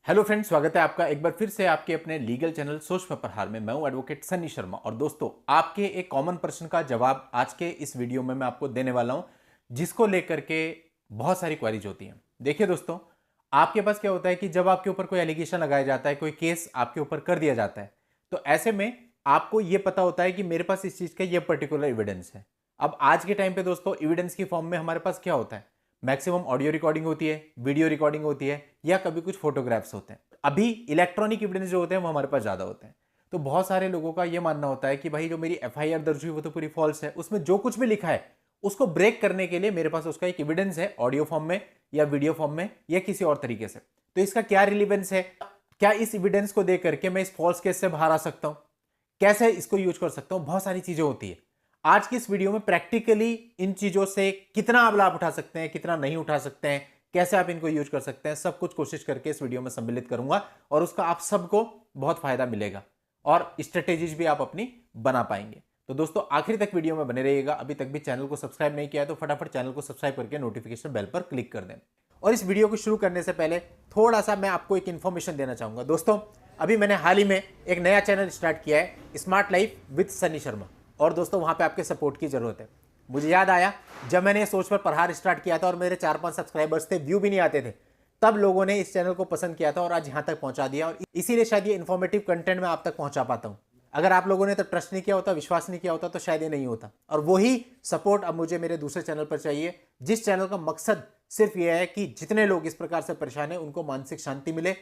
Hello friends, स्वागत है आपका एक बार फिर से आपके अपने लीगल चैनल सोच में प्रहार में। मैं हूं एडवोकेट सन्नी शर्मा और दोस्तों आपके एक कॉमन प्रश्न का जवाब आज के इस वीडियो में मैं आपको देने वाला हूं, जिसको लेकर के बहुत सारी क्वेरीज होती हैं। देखिए दोस्तों, आपके पास क्या होता है कि जब आपके ऊपर कोई एलिगेशन लगाया जाता है, कोई केस आपके ऊपर कर दिया जाता है, तो ऐसे में आपको यह पता होता है कि मेरे पास इस चीज का यह पर्टिकुलर एविडेंस है। अब आज के टाइम पे दोस्तों एविडेंस की फॉर्म में हमारे पास क्या होता है? मैक्सिमम ऑडियो रिकॉर्डिंग होती है, वीडियो रिकॉर्डिंग होती है, या कभी कुछ फोटोग्राफ्स होते हैं। अभी इलेक्ट्रॉनिक एविडेंस जो होते हैं वो हमारे पास ज्यादा होते हैं। तो बहुत सारे लोगों का ये मानना होता है कि भाई जो मेरी एफआईआर दर्ज हुई वो तो पूरी फॉल्स है, उसमें जो कुछ भी लिखा है उसको ब्रेक करने के लिए मेरे पास उसका एक एविडेंस है, ऑडियो फॉर्म में या वीडियो फॉर्म में या किसी और तरीके से। तो इसका क्या रिलीवेंस है? क्या इस एविडेंस को देख करके मैं इस फॉल्स केस से बाहर आ सकता हूं? कैसे इसको यूज कर सकता हूं? बहुत सारी चीजें होती है। आज की इस वीडियो में प्रैक्टिकली इन चीजों से कितना आप लाभ उठा सकते हैं, कितना नहीं उठा सकते हैं, कैसे आप इनको यूज कर सकते हैं, सब कुछ कोशिश करके इस वीडियो में सम्मिलित करूंगा और उसका आप सबको बहुत फायदा मिलेगा और स्ट्रेटेजीज भी आप अपनी बना पाएंगे। तो दोस्तों आखिर तक वीडियो में बने रहिएगा। अभी तक भी चैनल को सब्सक्राइब नहीं किया है तो फटाफट चैनल को सब्सक्राइब करके नोटिफिकेशन बेल पर क्लिक कर दें। और इस वीडियो को शुरू करने से पहले थोड़ा सा मैं आपको एक इंफॉर्मेशन देना चाहूंगा। दोस्तों अभी मैंने हाल ही में एक नया चैनल स्टार्ट किया है, smart life with Sunny Sharma, और दोस्तों वहां पे आपके सपोर्ट की जरूरत है। मुझे याद आया जब मैंने सोच पर प्रहार स्टार्ट किया था और मेरे 4-5 सब्सक्राइबर्स थे, व्यू भी नहीं आते थे, तब लोगों ने इस चैनल को पसंद किया था और आज यहां तक पहुंचा दिया। और इसीलिए शायद ये इन्फॉर्मेटिव कंटेंट मैं आप तक पहुंचा पाता हूं। अगर आप लोगों ने तो ट्रस्ट नहीं किया होता, विश्वास नहीं किया होता, तो शायद ये नहीं होता। और वही सपोर्ट अब मुझे मेरे दूसरे चैनल पर चाहिए, जिस चैनल का मकसद सिर्फ यह है कि जितने लोग इस प्रकार से परेशान है उनको मानसिक शांति मिले,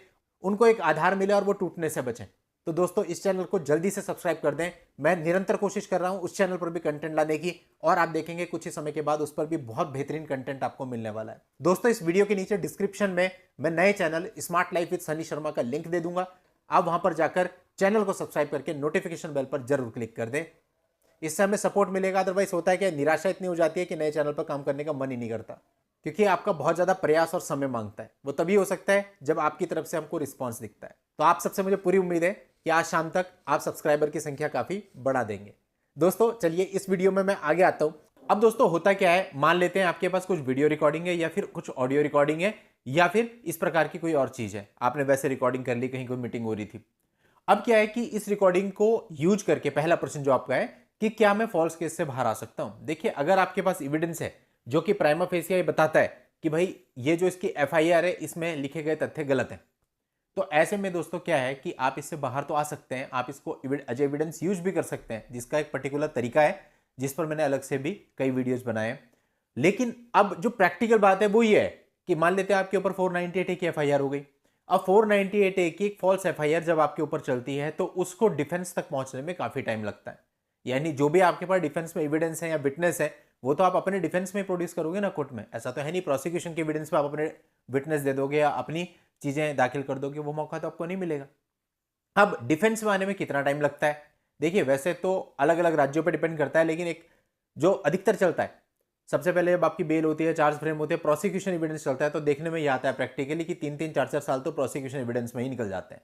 उनको एक आधार मिले और वो टूटने से बचें। तो दोस्तों इस चैनल को जल्दी से सब्सक्राइब कर दें। मैं निरंतर कोशिश कर रहा हूं उस चैनल पर भी कंटेंट लाने की, और आप देखेंगे कुछ ही समय के बाद उस पर भी बहुत बेहतरीन कंटेंट आपको मिलने वाला है। दोस्तों इस वीडियो के नीचे डिस्क्रिप्शन में मैं नए channel smart life with Sunny Sharma का लिंक दे दूंगा। आप वहां पर जाकर चैनल को सब्सक्राइब करके नोटिफिकेशन बेल पर जरूर क्लिक कर दें। इससे हमें सपोर्ट मिलेगा। अदरवाइज होता है कि निराशा इतनी हो जाती है कि नए चैनल पर काम करने का मन ही नहीं करता, क्योंकि आपका बहुत ज्यादा प्रयास और समय मांगता है। वो तभी हो सकता है जब आपकी तरफ से हमको रिस्पॉन्स दिखता है। तो आप सबसे मुझे पूरी उम्मीद है कि आज शाम तक आप सब्सक्राइबर की संख्या काफी बढ़ा देंगे। दोस्तों चलिए इस वीडियो में मैं आगे आता हूं। अब दोस्तों होता क्या है, मान लेते हैं आपके पास कुछ वीडियो रिकॉर्डिंग है या फिर कुछ ऑडियो रिकॉर्डिंग है या फिर इस प्रकार की कोई और चीज है, आपने वैसे रिकॉर्डिंग कर ली, कहीं कोई मीटिंग हो रही थी। अब क्या है कि इस रिकॉर्डिंग को यूज करके पहला प्रश्न जो आपका है कि क्या मैं फॉल्स केस से बाहर आ सकता हूं। देखिए अगर आपके पास एविडेंस है जो कि प्राइमा फेसिया बताता है कि भाई ये जो इसकी एफआईआर है इसमें लिखे गए तथ्य गलत है, तो ऐसे में दोस्तों क्या है कि आप इससे बाहर तो आ सकते हैं। आप इसको एज एविडेंस यूज भी कर सकते हैं, जिसका एक पर्टिकुलर तरीका है जिस पर मैंने अलग से भी कई वीडियोस बनाए हैं। लेकिन अब जो प्रैक्टिकल बात है वो ये है कि मान लेते हैं आपके ऊपर 498 ए की एफआईआर हो गई। अब 498 ए की फॉल्स एफआईआर जब आपके ऊपर चलती है तो उसको डिफेंस तक पहुंचने में काफी टाइम लगता है। यानी जो भी आपके पास डिफेंस में एविडेंस है या विटनेस है वो तो आप अपने डिफेंस में प्रोड्यूस करोगे ना कोर्ट में। ऐसा तो है नहीं प्रोसिक्यूशन के एविडेंस पे आप अपने विटनेस दे दोगे या अपनी चीजें दाखिल कर दोगे, वो मौका तो आपको नहीं मिलेगा। अब डिफेंस में आने में कितना टाइम लगता है? देखिए वैसे तो अलग अलग राज्यों पर डिपेंड करता है, लेकिन एक जो अधिकतर चलता है, सबसे पहले जब आपकी बेल होती है, चार्ज फ्रेम होते हैं, प्रोसिक्यूशन एविडेंस चलता है, तो देखने में ये आता है प्रैक्टिकली कि 3-3, 4-4 साल तो प्रोसिक्यूशन एविडेंस में ही निकल जाते हैं।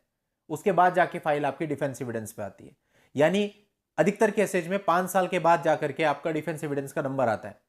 उसके बाद जाके फाइल आपकी डिफेंस एविडेंस पे आती है। यानी अधिकतर केसेज में 5 साल के बाद जाकर के आपका डिफेंस एविडेंस का नंबर आता है।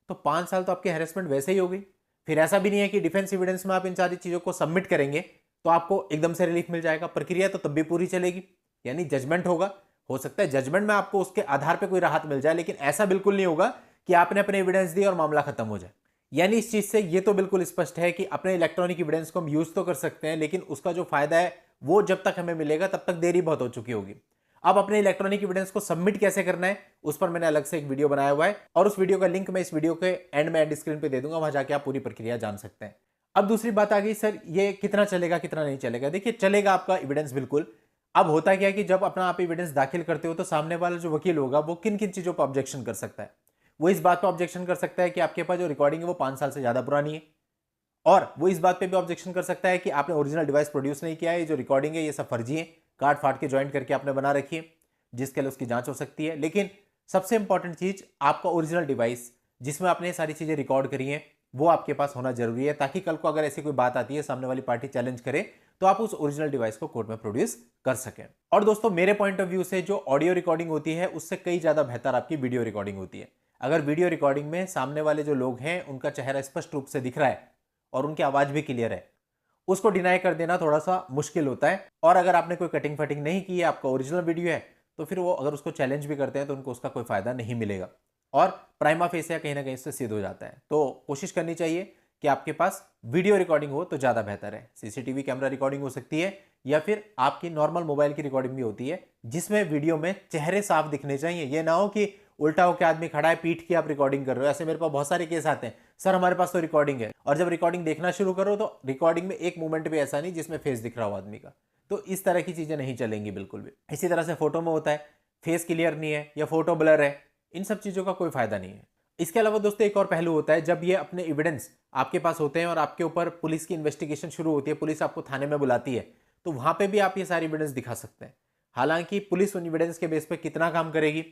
तो 5 साल तो आपकी हैरेसमेंट वैसे ही हो गई। फिर ऐसा भी नहीं है कि डिफेंस एविडेंस में आप इन सारी चीजों को सबमिट करेंगे तो आपको एकदम से रिलीफ मिल जाएगा। प्रक्रिया तो तब भी पूरी चलेगी, यानी जजमेंट होगा। हो सकता है जजमेंट में आपको उसके आधार पर कोई राहत मिल जाए, लेकिन ऐसा बिल्कुल नहीं होगा कि आपने अपने एविडेंस दी और मामला खत्म हो जाए। यानी इस चीज से ये तो बिल्कुल स्पष्ट है कि अपने इलेक्ट्रॉनिक एविडेंस को हम यूज तो कर सकते हैं, लेकिन उसका जो फायदा है वो जब तक हमें मिलेगा तब तक देरी बहुत हो चुकी होगी। अब अपने इलेक्ट्रॉनिक एविडेंस को सबमिट कैसे करना है उस पर मैंने अलग से एक वीडियो बनाया हुआ है, और उस वीडियो का लिंक मैं इस वीडियो के एंड में एंड स्क्रीन पे दे दूंगा, वहां जाके आप पूरी प्रक्रिया जान सकते हैं। अब दूसरी बात आ गई, सर ये कितना चलेगा कितना नहीं चलेगा। देखिए चलेगा आपका एविडेंस बिल्कुल। अब होता क्या है कि जब अपना आप एविडेंस दाखिल करते हो तो सामने वाला जो वकील होगा वो किन किन चीजों पर ऑब्जेक्शन कर सकता है। वो इस बात पर ऑब्जेक्शन कर सकता है कि आपके पास जो रिकॉर्डिंग है वो 5 साल से ज्यादा पुरानी है, और वो इस बात पे भी ऑब्जेक्शन कर सकता है कि आपने ओरिजिनल डिवाइस प्रोड्यूस नहीं किया है, ये जो रिकॉर्डिंग है ये सब फर्जी है, काट फाट के ज्वाइंट करके आपने बना रखी है, जिसके लिए उसकी जांच हो सकती है। लेकिन सबसे इंपॉर्टेंट चीज आपका ओरिजिनल डिवाइस जिसमें आपने सारी चीजें रिकॉर्ड करी हैं वो आपके पास होना जरूरी है, ताकि कल को अगर ऐसी कोई बात आती है, सामने वाली पार्टी चैलेंज करे, तो आप उस ओरिजिनल डिवाइस को कोर्ट में प्रोड्यूस कर सकें। और दोस्तों मेरे पॉइंट ऑफ व्यू से जो ऑडियो रिकॉर्डिंग होती है उससे कई ज्यादा बेहतर आपकी वीडियो रिकॉर्डिंग होती है। अगर वीडियो रिकॉर्डिंग में सामने वाले जो लोग हैं उनका चेहरा स्पष्ट रूप से दिख रहा है और उनकी आवाज भी क्लियर है, उसको डिनाई कर देना थोड़ा सा मुश्किल होता है। और अगर आपने कोई कटिंग फटिंग नहीं की है, आपका ओरिजिनल वीडियो है, तो फिर वो अगर उसको चैलेंज भी करते हैं तो उनको उसका कोई फायदा नहीं मिलेगा और प्राइमा फेसिया कहीं ना कहीं से सिद्ध हो जाता है। तो कोशिश करनी चाहिए कि आपके पास वीडियो रिकॉर्डिंग हो तो ज़्यादा बेहतर है। सीसीटीवी कैमरा रिकॉर्डिंग हो सकती है या फिर आपकी नॉर्मल मोबाइल की रिकॉर्डिंग भी होती है, जिसमें वीडियो में चेहरे साफ दिखने चाहिए। ये ना हो कि उल्टा होकर आदमी खड़ा है, पीठ की आप रिकॉर्डिंग कर रहे हो। ऐसे मेरे पास बहुत सारे केस आते हैं, सर हमारे पास तो रिकॉर्डिंग है, और जब रिकॉर्डिंग देखना शुरू करो तो रिकॉर्डिंग में एक मोमेंट भी ऐसा नहीं जिसमें फेस दिख रहा हो आदमी का। तो इस तरह की चीजें नहीं चलेंगी बिल्कुल भी। इसी तरह से फोटो में होता है, फेस क्लियर नहीं है या फोटो ब्लर है, इन सब चीजों का कोई फायदा नहीं है। इसके अलावा दोस्तों एक और पहलू होता है, जब ये अपने एविडेंस आपके पास होते हैं और आपके ऊपर पुलिस की इन्वेस्टिगेशन शुरू होती है, पुलिस आपको थाने में बुलाती है, तो वहां पे भी आप ये सारी एविडेंस दिखा सकते हैं। हालांकि पुलिस उन एविडेंस के बेस पे कितना काम करेगी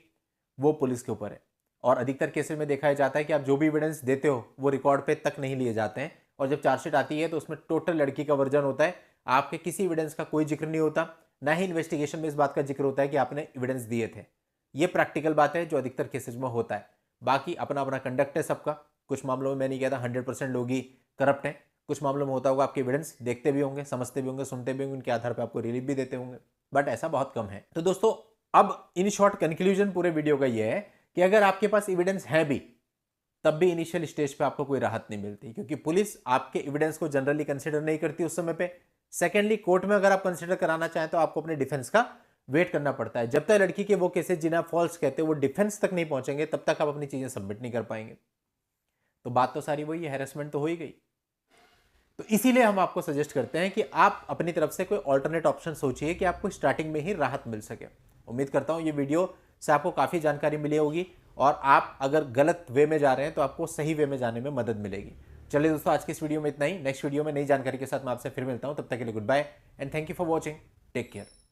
वो पुलिस के ऊपर है, और अधिकतर केसेस में देखा जाता है कि आप जो भी एविडेंस देते हो वो रिकॉर्ड पे तक नहीं लिए जाते हैं, और जब चार्जशीट आती है तो उसमें टोटल लड़की का वर्जन होता है, आपके किसी एविडेंस का कोई जिक्र नहीं होता, ना ही इन्वेस्टिगेशन में इस बात का जिक्र होता है कि आपने एविडेंस दिए थे। ये प्रैक्टिकल बात है जो अधिकतर केसेज में होता है। बाकी अपना अपना कंडक्ट है सबका। कुछ मामलों में मैं नहीं कहता 100% लोग ही करप्ट हैं, कुछ मामलों में होता होगा आपके एविडेंस देखते भी होंगे, समझते भी होंगे, सुनते भी होंगे, उनके आधार पर आपको रिलीफ भी देते होंगे, बट ऐसा बहुत कम है। तो दोस्तों अब इन शॉर्ट कंक्लूजन पूरे वीडियो का ये है कि अगर आपके पास एविडेंस है भी, तब भी इनिशियल स्टेज पे आपको कोई राहत नहीं मिलती, क्योंकि पुलिस आपके एविडेंस को जनरली कंसिडर नहीं करती उस समय पे। सेकेंडली, कोर्ट में अगर आप कंसिडर कराना चाहें तो आपको अपने डिफेंस का वेट करना पड़ता है। जब तक लड़की के वो केसेस जिन्हें आप फॉल्स कहते हैं वो डिफेंस तक नहीं पहुंचेंगे, तब तक आप अपनी चीजें सबमिट नहीं कर पाएंगे। तो बात तो सारी वही है, हैरेसमेंट तो हो ही गई। तो इसीलिए हम आपको सजेस्ट करते हैं कि आप अपनी तरफ से कोई ऑल्टरनेट ऑप्शन सोचिए कि आपको स्टार्टिंग में ही राहत मिल सके। उम्मीद करता हूं ये वीडियो से आपको काफी जानकारी मिली होगी, और आप अगर गलत वे में जा रहे हैं तो आपको सही वे में जाने में मदद मिलेगी। चलिए दोस्तों, आज की इस वीडियो में इतना ही। नेक्स्ट वीडियो में नई जानकारी के साथ मैं आपसे फिर मिलता हूं। तब तक के लिए goodbye and thank you for watching. Take care.